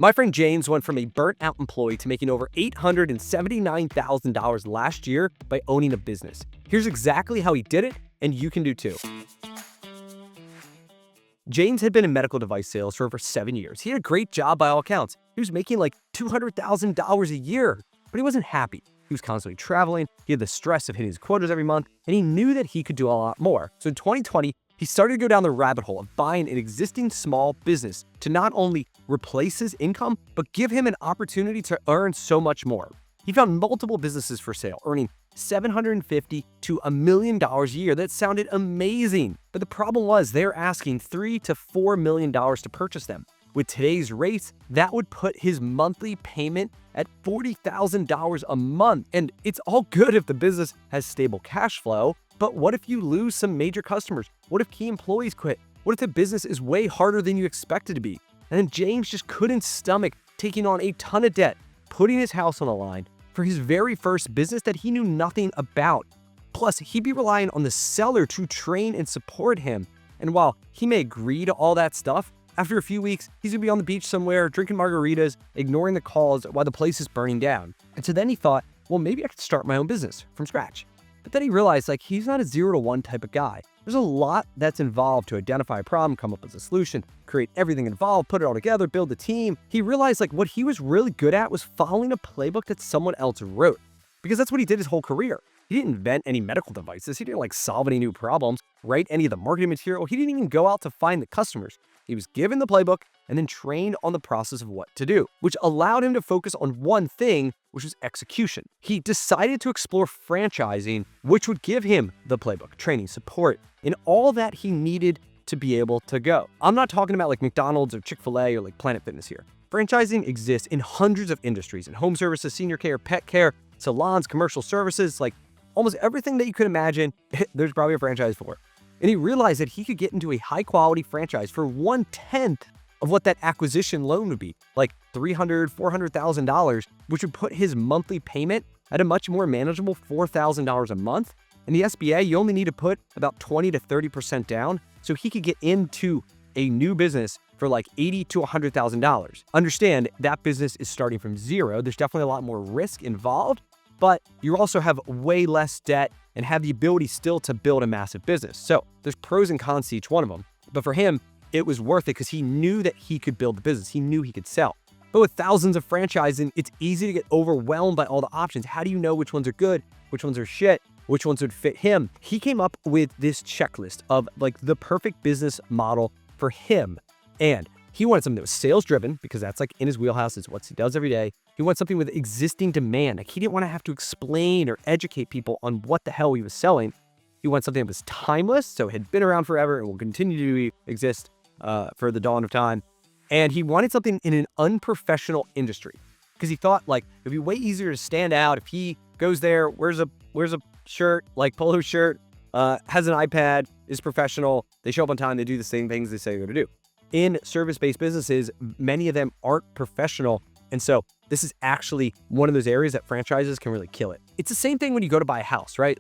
My friend James went from a burnt-out employee to making over $879,000 last year by owning a business. Here's exactly how he did it, and you can do too. James had been in medical device sales for over 7 years. He had a great job by all accounts. He was making like $200,000 a year, but he wasn't happy. He was constantly traveling, he had the stress of hitting his quotas every month, and he knew that he could do a lot more. So in 2020, he started to go down the rabbit hole of buying an existing small business to not only replace his income, but give him an opportunity to earn so much more. He found multiple businesses for sale, earning $750,000 to $1 million a year. That sounded amazing. But the problem was they're asking $3 to $4 million to purchase them. With today's rates, that would put his monthly payment at $40,000 a month. And it's all good if the business has stable cash flow, but what if you lose some major customers? What if key employees quit? What if the business is way harder than you expect it to be? And then James just couldn't stomach taking on a ton of debt, putting his house on the line for his very first business that he knew nothing about. Plus, he'd be relying on the seller to train and support him. And while he may agree to all that stuff, after a few weeks, he's gonna be on the beach somewhere, drinking margaritas, ignoring the calls while the place is burning down. And so then he thought, well, maybe I could start my own business from scratch. But then he realized, he's not a 0 to 1 type of guy. There's a lot that's involved to identify a problem, come up with a solution, create everything involved, put it all together, build a team. He realized what he was really good at was following a playbook that someone else wrote, because that's what he did his whole career. He didn't invent any medical devices. He didn't solve any new problems, write any of the marketing material. He didn't even go out to find the customers. He was given the playbook and then trained on the process of what to do, which allowed him to focus on one thing, which was execution. He decided to explore franchising, which would give him the playbook, training, support, and all that he needed to be able to go. I'm not talking about McDonald's or Chick-fil-A or Planet Fitness here. Franchising exists in hundreds of industries, in home services, senior care, pet care, salons, commercial services, almost everything that you could imagine, there's probably a franchise for. And he realized that he could get into a high-quality franchise for 1/10 of what that acquisition loan would be, $300,000, $400,000, which would put his monthly payment at a much more manageable $4,000 a month. In the SBA, you only need to put about 20 to 30% down, so he could get into a new business for $80,000 to $100,000. Understand that business is starting from zero. There's definitely a lot more risk involved, but you also have way less debt and have the ability still to build a massive business. So there's pros and cons to each one of them. But for him, it was worth it because he knew that he could build the business. He knew he could sell. But with thousands of franchising, it's easy to get overwhelmed by all the options. How do you know which ones are good, which ones are shit, which ones would fit him? He came up with this checklist of the perfect business model for him. And he wanted something that was sales driven because that's in his wheelhouse. It's what he does every day. He wanted something with existing demand. He didn't want to have to explain or educate people on what the hell he was selling. He wanted something that was timeless, so it had been around forever and will continue to exist for the dawn of time. And he wanted something in an unprofessional industry because he thought it'd be way easier to stand out if he goes there, wears a shirt, polo shirt, has an iPad, is professional. They show up on time, they do the same things they say they're going to do. In service-based businesses, many of them aren't professional. And so this is actually one of those areas that franchises can really kill it. It's the same thing when you go to buy a house, right?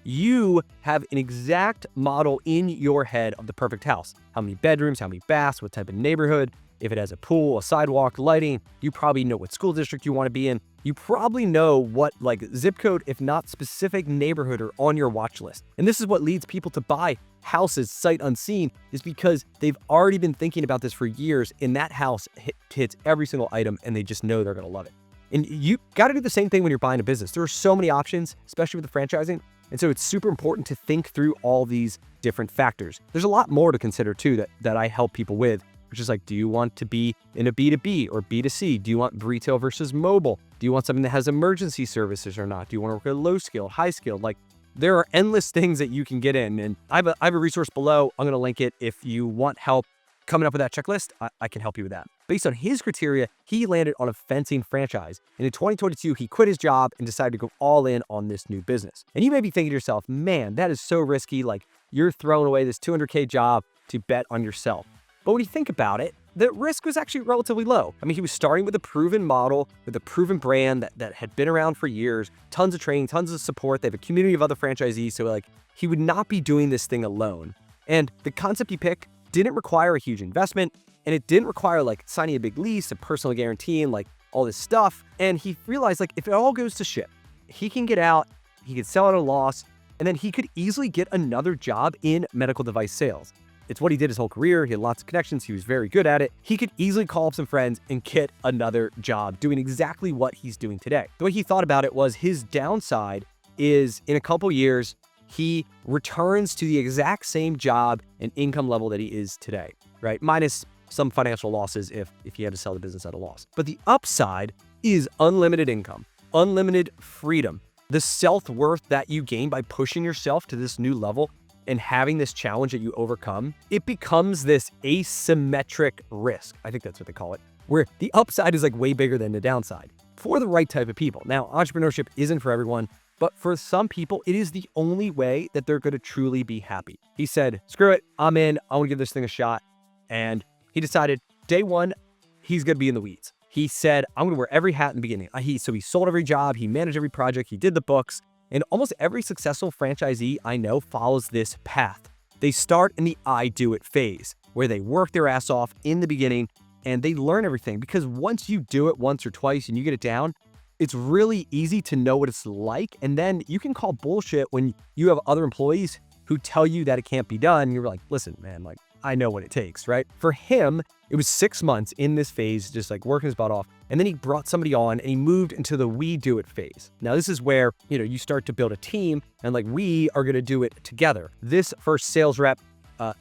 You have an exact model in your head of the perfect house. How many bedrooms, how many baths, what type of neighborhood, if it has a pool, a sidewalk, lighting. You probably know what school district you want to be in. You probably know what zip code, if not specific neighborhood, are on your watch list. And this is what leads people to buy houses sight unseen, is because they've already been thinking about this for years, and that house hits every single item and they just know they're going to love it. And you got to do the same thing when you're buying a business. There are so many options, especially with the franchising. And so it's super important to think through all these different factors. There's a lot more to consider too that I help people with, which is do you want to be in a B2B or B2C? Do you want retail versus mobile? Do you want something that has emergency services or not? Do you want to work at low skill, high skill? There are endless things that you can get in. And I have a resource below. I'm going to link it. If you want help coming up with that checklist, I can help you with that. Based on his criteria, he landed on a fencing franchise. And in 2022, he quit his job and decided to go all in on this new business. And you may be thinking to yourself, man, that is so risky. You're throwing away this $200K job to bet on yourself. But when you think about it, the risk was actually relatively low. He was starting with a proven model, with a proven brand that had been around for years, tons of training, tons of support. They have a community of other franchisees. So he would not be doing this thing alone. And the concept he picked didn't require a huge investment, And it didn't require like signing a big lease, a personal guarantee, and like all this stuff. And he realized like if it all goes to shit, he can get out, he could sell at a loss, and then he could easily get another job in medical device sales. It's what he did his whole career. He had lots of connections. He was very good at it. He could easily call up some friends and get another job doing exactly what he's doing today. The way he thought about it was his downside is in a couple years, he returns to the exact same job and income level that he is today, right? Minus some financial losses if he had to sell the business at a loss. But the upside is unlimited income, unlimited freedom, the self-worth that you gain by pushing yourself to this new level and having this challenge that you overcome. It becomes this asymmetric risk. I think that's what they call it, where the upside is like way bigger than the downside for the right type of people. Now, entrepreneurship isn't for everyone, but for some people, it is the only way that they're going to truly be happy. He said, screw it, I'm in, I want to give this thing a shot. And he decided day one, he's going to be in the weeds. He said, I'm going to wear every hat in the beginning. So he sold every job, he managed every project, he did the books. And almost every successful franchisee I know follows this path. They start in the I do it phase, where they work their ass off in the beginning and they learn everything. Because once you do it once or twice and you get it down, it's really easy to know what it's like. And then you can call bullshit when you have other employees who tell you that it can't be done. You're like, listen, man, like I know what it takes, right? For him, it was 6 months in this phase, just like working his butt off. And then he brought somebody on and he moved into the we do it phase. Now, this is where, you start to build a team and like we are going to do it together. This first sales rep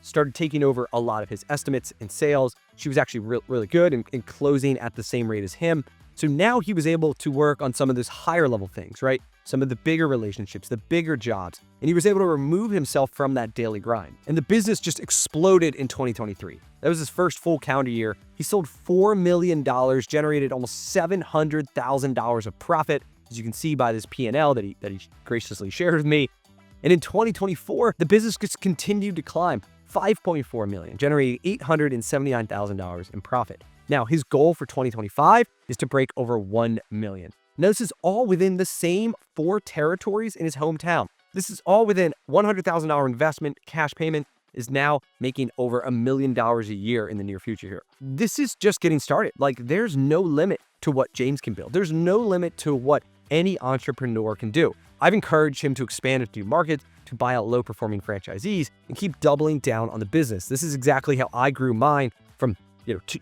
started taking over a lot of his estimates and sales. She was actually really good in closing at the same rate as him. So now he was able to work on some of those higher level things, right? Some of the bigger relationships, the bigger jobs, and he was able to remove himself from that daily grind. And the business just exploded in 2023. That was his first full calendar year. He sold $4 million, generated almost $700,000 of profit, as you can see by this P&L that he graciously shared with me. And in 2024, the business just continued to climb, $5.4 million, generating $879,000 in profit. Now, his goal for 2025 is to break over 1 million. Now, this is all within the same 4 territories in his hometown. This is all within $100,000 investment. Cash payment is now making over $1 million a year in the near future here. This is just getting started. Like, there's no limit to what James can build. There's no limit to what any entrepreneur can do. I've encouraged him to expand into new markets, to buy out low-performing franchisees, and keep doubling down on the business. This is exactly how I grew mine from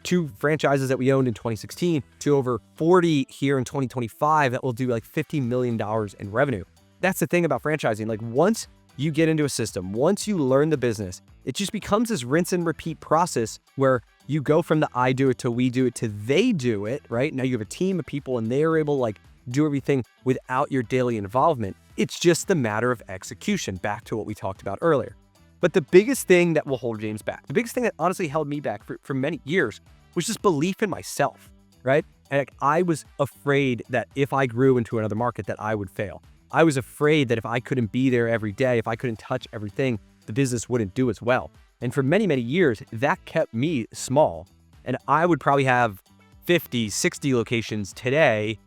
two franchises that we owned in 2016 to over 40 here in 2025 that will do like $50 million in revenue. That's the thing about franchising. Like once you get into a system, once you learn the business, it just becomes this rinse and repeat process where you go from the I do it to we do it to they do it, right? Now you have a team of people and they are able to like do everything without your daily involvement. It's just the matter of execution, back to what we talked about earlier. But the biggest thing that will hold James back, the biggest thing that honestly held me back for many years was just belief in myself, right? And I was afraid that if I grew into another market that I would fail. I was afraid that if I couldn't be there every day, if I couldn't touch everything, the business wouldn't do as well. And for many, many years, that kept me small. And I would probably have 50, 60 locations today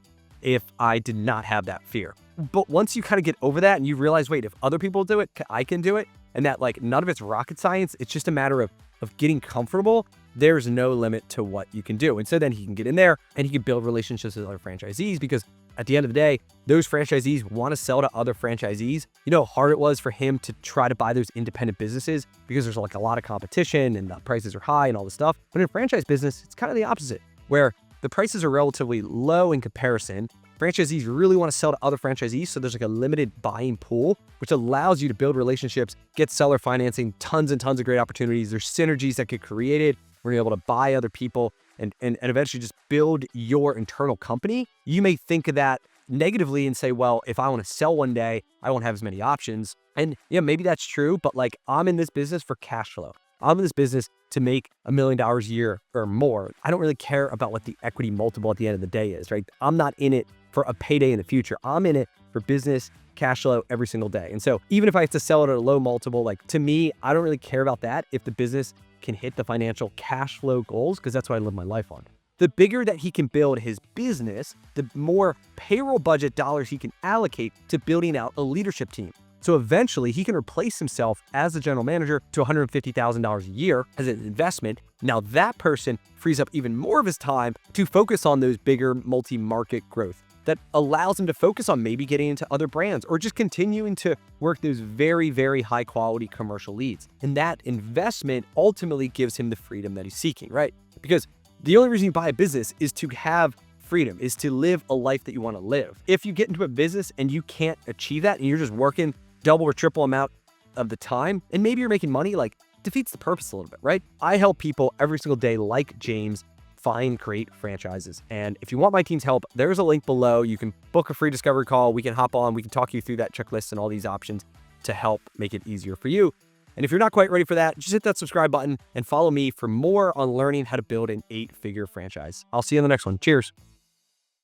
if I did not have that fear. But once you kind of get over that and you realize, wait, if other people do it, I can do it. And that like none of it's rocket science. It's just a matter of getting comfortable. There's no limit to what you can do. And so then he can get in there and he can build relationships with other franchisees, because at the end of the day, those franchisees want to sell to other franchisees. You know how hard it was for him to try to buy those independent businesses because there's like a lot of competition and the prices are high and all this stuff. But in a franchise business, it's kind of the opposite, where the prices are relatively low in comparison. Franchisees really want to sell to other franchisees, so there's like a limited buying pool, which allows you to build relationships, get seller financing, tons and tons of great opportunities. There's synergies that get created where you're able to buy other people and eventually just build your internal company. You may think of that negatively and say, well, if I want to sell one day, I won't have as many options. And yeah, maybe that's true, but like I'm in this business for cash flow. I'm in this business to make $1 million a year or more. I don't really care about what the equity multiple at the end of the day is, right? I'm not in it for a payday in the future. I'm in it for business, cash flow every single day. And so even if I have to sell it at a low multiple, like to me, I don't really care about that if the business can hit the financial cash flow goals, because that's what I live my life on. The bigger that he can build his business, the more payroll budget dollars he can allocate to building out a leadership team. So eventually he can replace himself as the general manager to $150,000 a year as an investment. Now that person frees up even more of his time to focus on those bigger multi-market growth that allows him to focus on maybe getting into other brands or just continuing to work those very, very high quality commercial leads. And that investment ultimately gives him the freedom that he's seeking, right? Because the only reason you buy a business is to have freedom, is to live a life that you want to live. If you get into a business and you can't achieve that and you're just working double or triple amount of the time, and maybe you're making money, like, defeats the purpose a little bit, right? I help people every single day like James find great franchises. And if you want my team's help, there's a link below. You can book a free discovery call. We can hop on, we can talk you through that checklist and all these options to help make it easier for you. And if you're not quite ready for that, just hit that subscribe button and follow me for more on learning how to build an 8-figure franchise. I'll see you in the next one. Cheers.